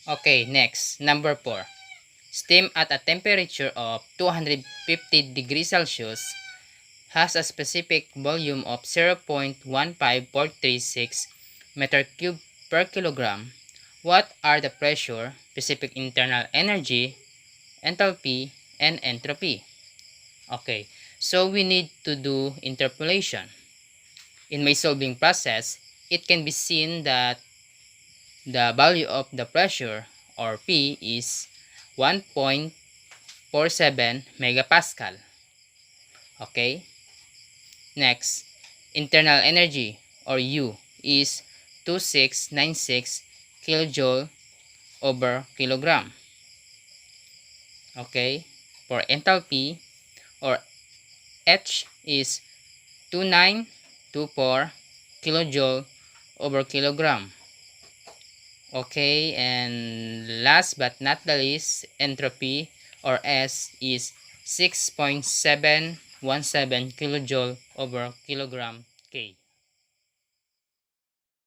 Okay, next, number 4. Steam at a temperature of 250 degrees Celsius has a specific volume of 0.15436 meter cube per kilogram. What are the pressure, specific internal energy, enthalpy, and entropy? Okay, so we need to do interpolation. In my solving process, it can be seen that the value of the pressure, or P, is 1.47 megapascal. Okay? Next, internal energy, or U, is 2696 kilojoule over kilogram. Okay? For enthalpy, or H, is 2924 kilojoule over kilogram. Okay, and last but not the least, entropy, or S, is 6.717 kilojoule over kilogram K.